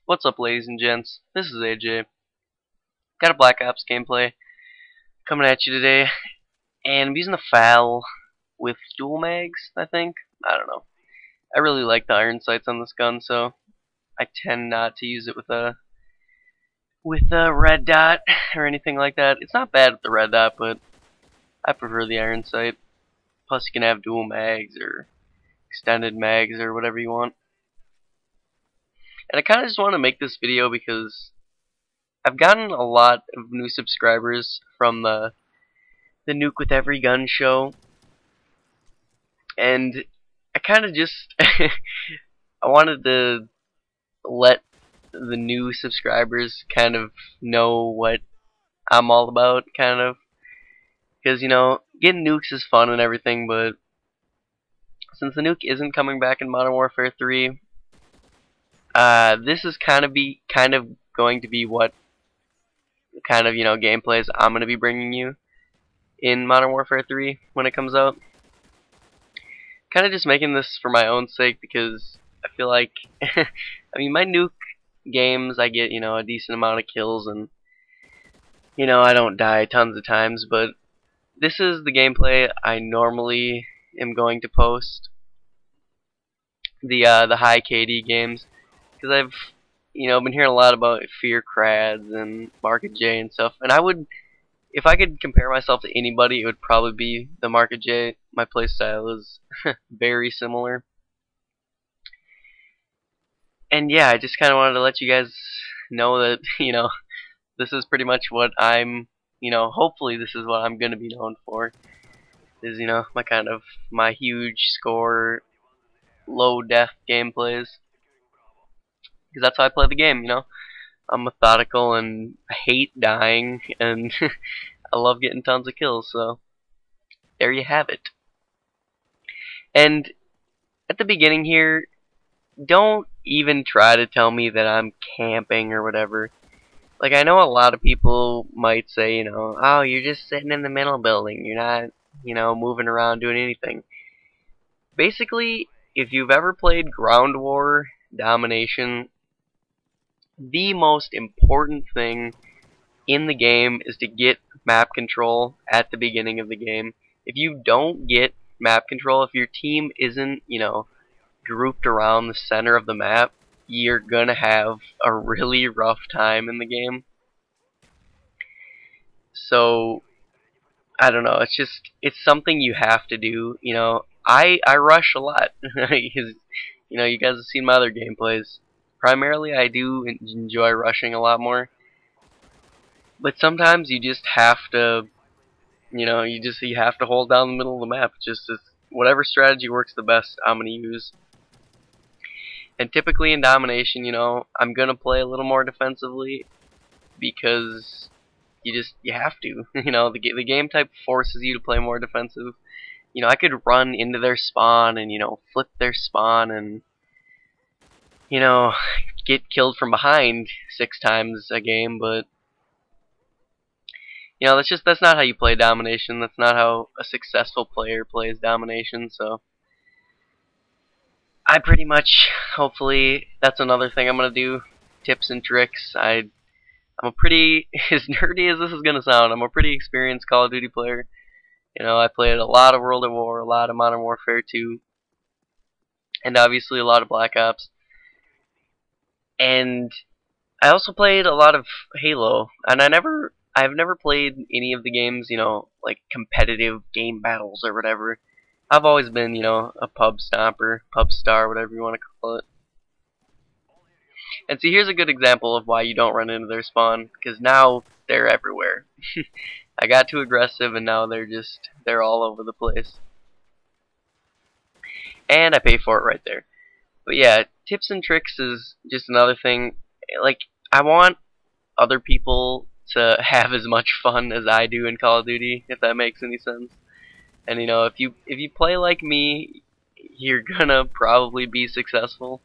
What's up, ladies and gents? This is AJ. Got a Black Ops gameplay coming at you today, and I'm using the FAL with dual mags, I think. I don't know. I really like the iron sights on this gun, so I tend not to use it with a red dot or anything like that. It's not bad with the red dot, but I prefer the iron sight. Plus, you can have dual mags or extended mags or whatever you want. And I kind of just want to make this video because I've gotten a lot of new subscribers from the Nuke with Every Gun show, and I kind of just I wanted to let the new subscribers kind of know what I'm all about, kind of, because getting nukes is fun and everything, but since the nuke isn't coming back in Modern Warfare 3, this is kind of going to be what kind of gameplays I'm going to be bringing you in Modern Warfare 3 when it comes out. Kind of just making this for my own sake because I feel like I mean, my nuke games, I get a decent amount of kills and I don't die tons of times, but this is the gameplay I normally am going to post, the high KD games, because I've been hearing a lot about Fear Crads and Market J and stuff, and if I could compare myself to anybody, it would probably be the Market J. My playstyle is very similar. And yeah, I just kind of wanted to let you guys know that, this is pretty much what I'm, hopefully this is what I'm going to be known for. Is, my huge score, low death gameplays. Because that's how I play the game, I'm methodical and I hate dying, and I love getting tons of kills, so there you have it. And at the beginning here, don't even try to tell me that I'm camping or whatever. Like, I know a lot of people might say, oh, you're just sitting in the middle building, you're not, moving around doing anything. Basically, if you've ever played Ground War Domination, the most important thing in the game is to get map control at the beginning of the game. If you don't get map control, if your team isn't, grouped around the center of the map, you're gonna have a really rough time in the game. So I don't know, it's something you have to do. I rush a lot because you guys have seen my other gameplays. Primarily, I do enjoy rushing a lot more, but sometimes you just have to, you have to hold down the middle of the map. Just whatever strategy works the best, I'm gonna use. And typically in Domination, I'm gonna play a little more defensively because you have to. The game type forces you to play more defensive. I could run into their spawn and flip their spawn and get killed from behind 6 times a game, but that's not how you play Domination. That's not how a successful player plays Domination. So I pretty much, hopefully, that's another thing I'm gonna do. Tips and tricks. I'm a pretty, as nerdy as this is gonna sound, I'm a pretty experienced Call of Duty player. I played a lot of World at War, a lot of Modern Warfare 2, and obviously a lot of Black Ops. And I also played a lot of Halo, and I've never played any of the games, like competitive game battles or whatever. I've always been, a pub stomper, pub star, whatever you want to call it. And see, here's a good example of why you don't run into their spawn, because now they're everywhere. I got too aggressive, and now they're all over the place. And I pay for it right there. But yeah, tips and tricks is just another thing. Like, I want other people to have as much fun as I do in Call of Duty, if that makes any sense. And if you play like me, you're gonna probably be successful.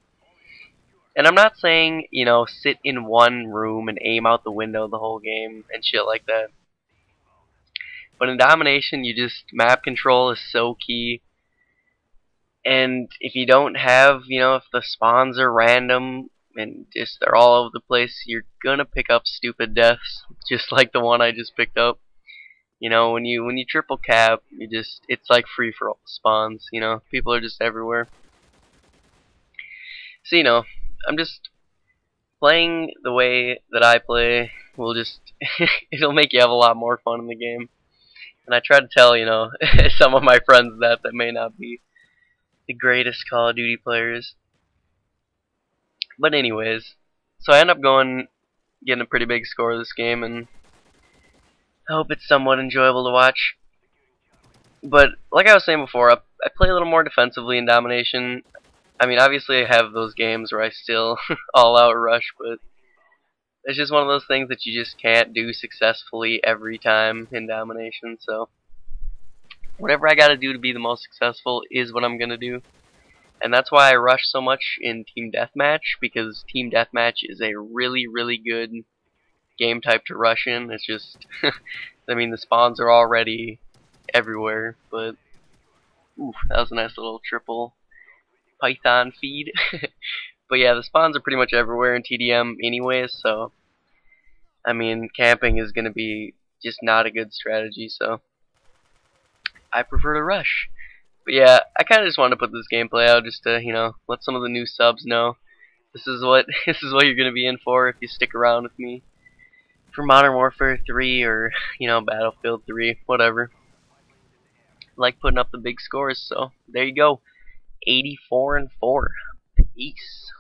And I'm not saying, sit in one room and aim out the window the whole game and shit like that. But in Domination, map control is so key. And if you don't have, if the spawns are random and just they're all over the place. You're gonna pick up stupid deaths, just like the one I just picked up. You know, when you triple cap, it's like free for all spawns. You know, people are just everywhere. So you know, I'm just playing the way that I play. Will just it'll make you have a lot more fun in the game. And I try to tell, you know, some of my friends that may not be the greatest Call of Duty players. But anyways, so I end up getting a pretty big score this game, and I hope it's somewhat enjoyable to watch. But like I was saying before, I play a little more defensively in domination. I mean, obviously I have those games where I still all out rush, but it's just one of those things that you just can't do successfully every time in domination. So whatever I gotta do to be the most successful is what I'm gonna do. And that's why I rush so much in Team Deathmatch, because Team Deathmatch is a really, really good game type to rush in. It's just, I mean, the spawns are already everywhere, but ooh, that was a nice little triple Python feed. But yeah, the spawns are pretty much everywhere in TDM anyways, so I mean, camping is going to be just not a good strategy, so I prefer to rush. But yeah, I kind of just wanted to put this gameplay out just to, you know, let some of the new subs know this is what you're going to be in for if you stick around with me for Modern Warfare 3 or, you know, Battlefield 3, whatever. I like putting up the big scores, so there you go. 84-4. Peace.